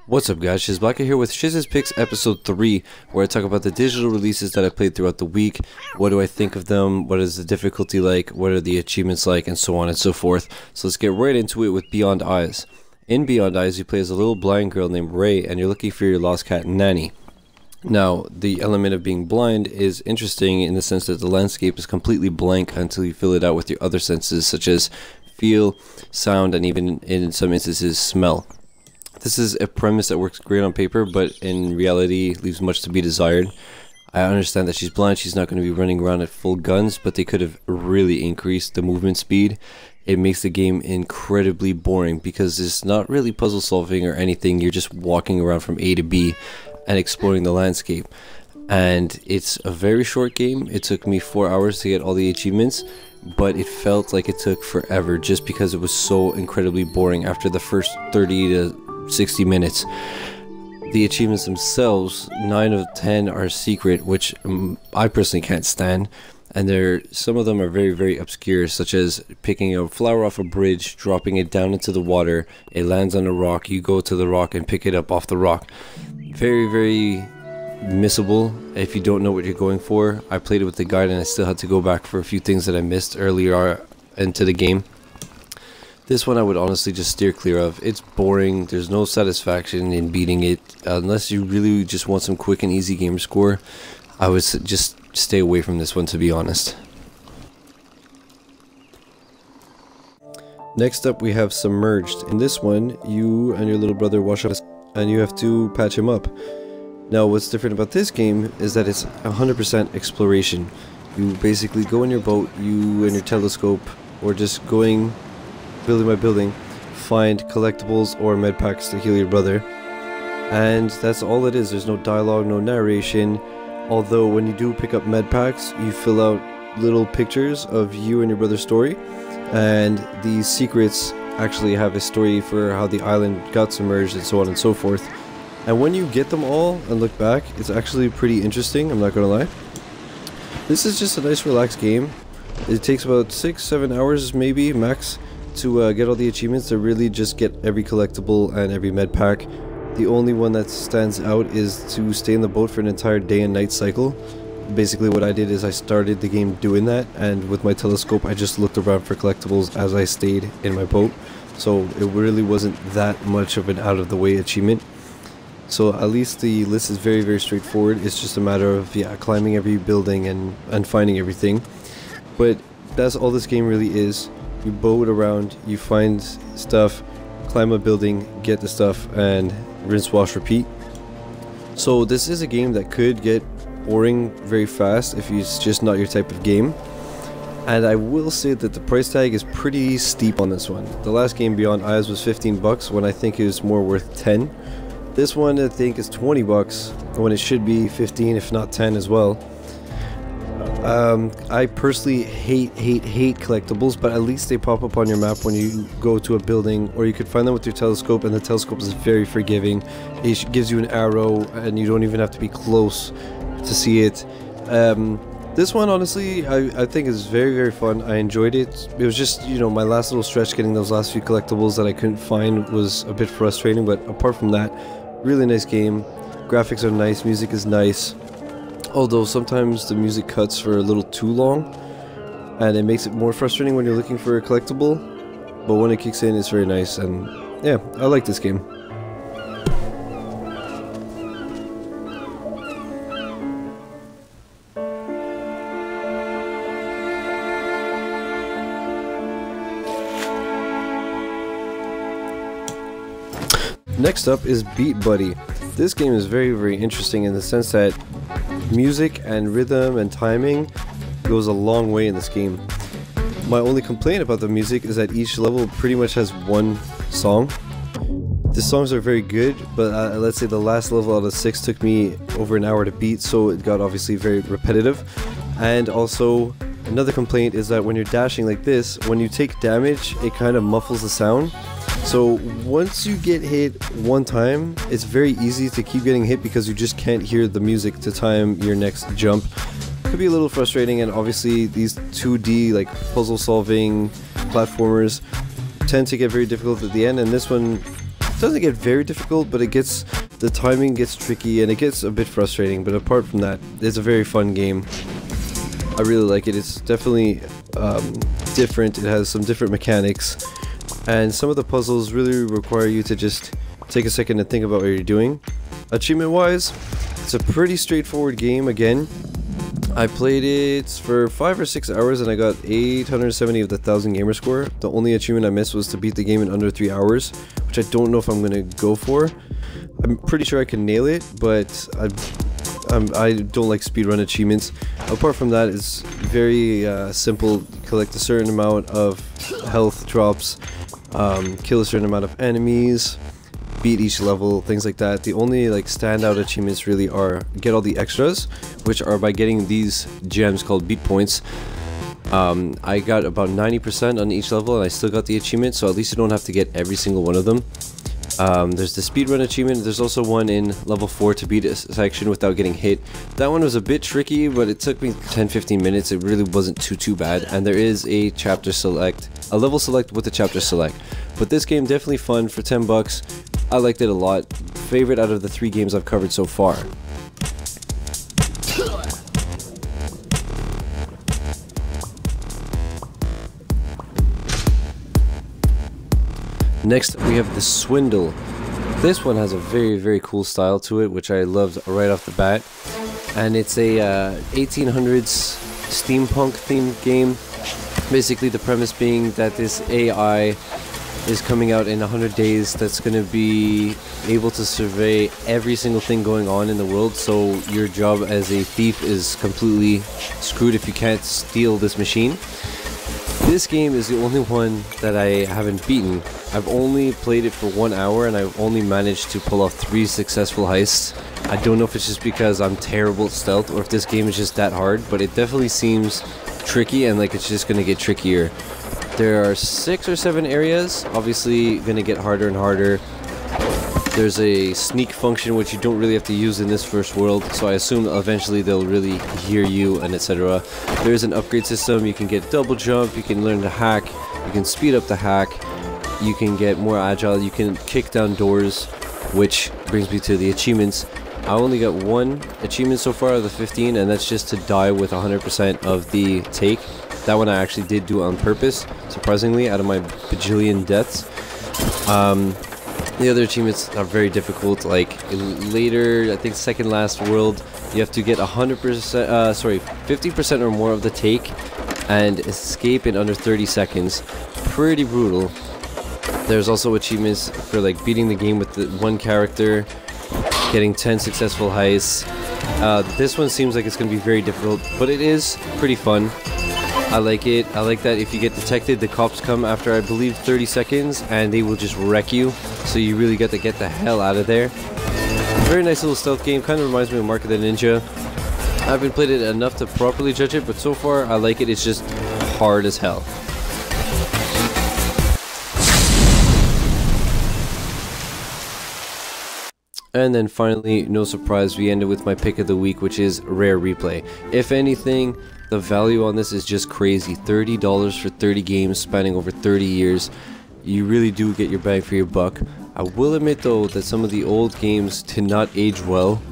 What's up guys, Shiz here with Shiz's Picks episode 3, where I talk about the digital releases that I played throughout the week, what do I think of them, what is the difficulty like, what are the achievements like, and so on and so forth. So let's get right into it with Beyond Eyes. In Beyond Eyes, you play as a little blind girl named Ray, and you're looking for your lost cat Nanny. Now, the element of being blind is interesting in the sense that the landscape is completely blank until you fill it out with your other senses, such as feel, sound, and even in some instances, smell. This is a premise that works great on paper, but in reality leaves much to be desired. I understand that she's blind, she's not going to be running around at full guns, but they could have really increased the movement speed. It makes the game incredibly boring because it's not really puzzle solving or anything, you're just walking around from A to B and exploring the landscape. And it's a very short game. It took me 4 hours to get all the achievements, but it felt like it took forever just because it was so incredibly boring after the first 30 to 60 minutes. The achievements themselves, 9 of 10 are secret, which I personally can't stand, and some of them are very obscure, such as picking a flower off a bridge, dropping it down into the water, it lands on a rock, you go to the rock and pick it up off the rock. Very missable if you don't know what you're going for. I played it with the guide and I still had to go back for a few things that I missed earlier into the game. This one I would honestly just steer clear of. It's boring, there's no satisfaction in beating it. Unless you really just want some quick and easy game score, I would just stay away from this one, to be honest. Next up we have Submerged. In this one, you and your little brother wash up and you have to patch him up. Now what's different about this game is that it's 100% exploration. You basically go in your boat, you and your telescope, or just going building by building, find collectibles or med packs to heal your brother, and that's all it is. There's no dialogue, no narration, although when you do pick up med packs you fill out little pictures of you and your brother's story, and these secrets actually have a story for how the island got submerged and so on and so forth. And when you get them all and look back, it's actually pretty interesting, I'm not gonna lie. This is just a nice relaxed game. It takes about 6-7 hours maybe max to get all the achievements, to really just get every collectible and every med pack. The only one that stands out is to stay in the boat for an entire day and night cycle. Basically what I did is I started the game doing that, and with my telescope I just looked around for collectibles as I stayed in my boat, so it really wasn't that much of an out of the way achievement. So at least the list is very straightforward. It's just a matter of climbing every building and finding everything. But that's all this game really is. You boat around, you find stuff, climb a building, get the stuff, and rinse, wash, repeat. So this is a game that could get boring very fast if it's just not your type of game. And I will say that the price tag is pretty steep on this one. The last game, Beyond Eyes, was 15 bucks when I think it was more worth 10. This one I think is 20 bucks when it should be 15, if not 10 as well. I personally hate collectibles, but at least they pop up on your map when you go to a building, or you could find them with your telescope, and the telescope is very forgiving. It gives you an arrow and you don't even have to be close to see it. This one honestly I think is very fun. I enjoyed it. It was just, you know, my last little stretch getting those last few collectibles that I couldn't find was a bit frustrating, but apart from that, really nice game. Graphics are nice, music is nice. Although sometimes the music cuts for a little too long, and it makes it more frustrating when you're looking for a collectible, but when it kicks in it's very nice, and yeah, I like this game. Next up is Beatbuddy. This game is very interesting in the sense that music and rhythm and timing goes a long way in this game. My only complaint about the music is that each level pretty much has one song. The songs are very good, but let's say the last level out of 6 took me over an hour to beat, so it got obviously very repetitive. And also, another complaint is that when you're dashing like this, when you take damage, it kind of muffles the sound. So once you get hit one time, it's very easy to keep getting hit because you just can't hear the music to time your next jump. Could be a little frustrating, and obviously these 2D like puzzle solving platformers tend to get very difficult at the end, and this one doesn't get very difficult, but the timing gets tricky and it gets a bit frustrating. But apart from that, it's a very fun game. I really like it. It's definitely different. It has some different mechanics, and some of the puzzles really require you to just take a second and think about what you're doing. Achievement wise, it's a pretty straightforward game. Again, I played it for 5 or 6 hours and I got 870 of the 1000 gamer score. The only achievement I missed was to beat the game in under 3 hours, which I don't know if I'm gonna go for. I'm pretty sure I can nail it, but I don't like speedrun achievements. Apart from that, it's very simple. Collect a certain amount of health drops, kill a certain amount of enemies, beat each level, things like that. The only like standout achievements really are get all the extras, which are by getting these gems called beat points. I got about 90% on each level and I still got the achievement, so at least you don't have to get every single one of them. There's the speedrun achievement. There's also one in level 4 to beat a section without getting hit. That one was a bit tricky, but it took me 10-15 minutes. It really wasn't too bad. And there is a chapter select, a level select with a chapter select. But this game definitely fun for 10 bucks. I liked it a lot. Favorite out of the 3 games I've covered so far. Next, we have the Swindle. This one has a very cool style to it, which I loved right off the bat. And it's a 1800s steampunk themed game. Basically, the premise being that this AI is coming out in 100 days that's going to be able to survey every single thing going on in the world. So your job as a thief is completely screwed if you can't steal this machine. This game is the only one that I haven't beaten. I've only played it for 1 hour and I've only managed to pull off 3 successful heists. I don't know if it's just because I'm terrible at stealth or if this game is just that hard, but it definitely seems tricky and like it's just gonna get trickier. There are 6 or 7 areas, obviously gonna get harder and harder. There's a sneak function which you don't really have to use in this first world, so I assume eventually they'll really hear you and etc. There's an upgrade system. You can get double jump, you can learn to hack, you can speed up the hack, you can get more agile, you can kick down doors, which brings me to the achievements. I only got 1 achievement so far out of the 15, and that's just to die with 100% of the take. That one I actually did do on purpose, surprisingly, out of my bajillion deaths. The other achievements are very difficult, like later, I think second last world, you have to get 50% or more of the take and escape in under 30 seconds. Pretty brutal. There's also achievements for like beating the game with the 1 character, getting 10 successful heists. This one seems like it's going to be very difficult, but it is pretty fun. I like it. I like that if you get detected, the cops come after I believe 30 seconds and they will just wreck you, so you really got to get the hell out of there. Very nice little stealth game, kind of reminds me of Mark of the Ninja. I haven't played it enough to properly judge it, but so far I like it. It's just hard as hell. And then finally, no surprise, we ended with my pick of the week, which is Rare Replay. If anything, the value on this is just crazy. $30 for 30 games spanning over 30 years. You really do get your bang for your buck. I will admit though that some of the old games did not age well,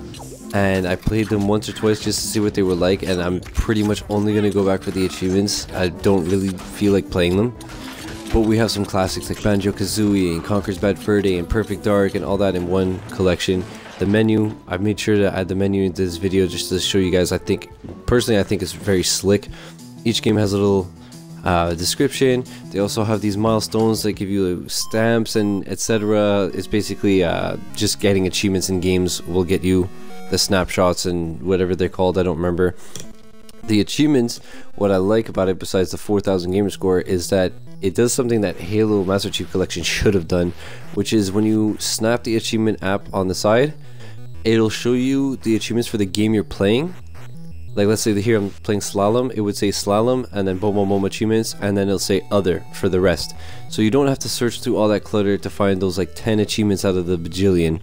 and I played them once or twice just to see what they were like, and I'm pretty much only going to go back for the achievements. I don't really feel like playing them. But we have some classics like Banjo-Kazooie and Conker's Bad Fur Day and Perfect Dark and all that in one collection. The menu, I've made sure to add the menu into this video just to show you guys. Personally I think it's very slick. Each game has a little description. They also have these milestones that give you stamps and etc. It's basically just getting achievements in games will get you the snapshots and whatever they're called, I don't remember. The achievements, what I like about it besides the 4,000 gamer score is that it does something that Halo Master Chief Collection should have done, which is when you snap the achievement app on the side, it'll show you the achievements for the game you're playing. Like let's say here I'm playing Slalom, it would say Slalom and then boom boom boom achievements, and then it'll say other for the rest. So you don't have to search through all that clutter to find those like 10 achievements out of the bajillion.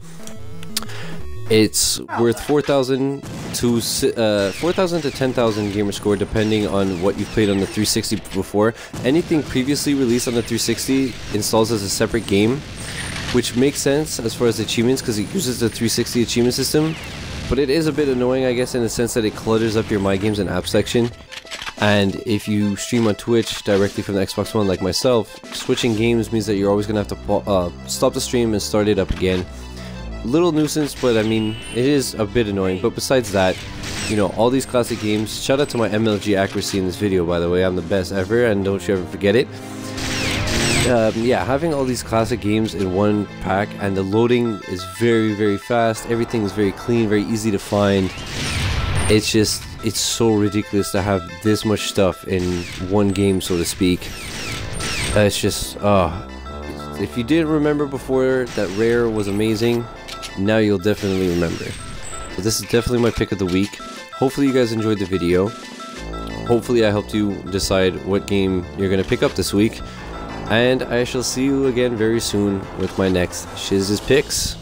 It's worth 4,000 to 10,000 gamer score depending on what you've played on the 360 before. Anything previously released on the 360 installs as a separate game. which makes sense as far as achievements because it uses the 360 achievement system. But it is a bit annoying, I guess, in the sense that it clutters up your My Games and App section. And if you stream on Twitch directly from the Xbox One like myself, switching games means that you're always going to have to stop the stream and start it up again. Little nuisance, but I mean, it is a bit annoying. But besides that, you know, all these classic games, shout out to my MLG accuracy in this video, by the way. I'm the best ever, and don't you ever forget it. Yeah, having all these classic games in one pack, and the loading is very, very fast. Everything is very clean, very easy to find. It's just, it's so ridiculous to have this much stuff in one game, so to speak. It's just, if you didn't remember before that Rare was amazing, now you'll definitely remember. So this is definitely my pick of the week. Hopefully you guys enjoyed the video. Hopefully I helped you decide what game you're going to pick up this week. And I shall see you again very soon with my next Shiz's picks.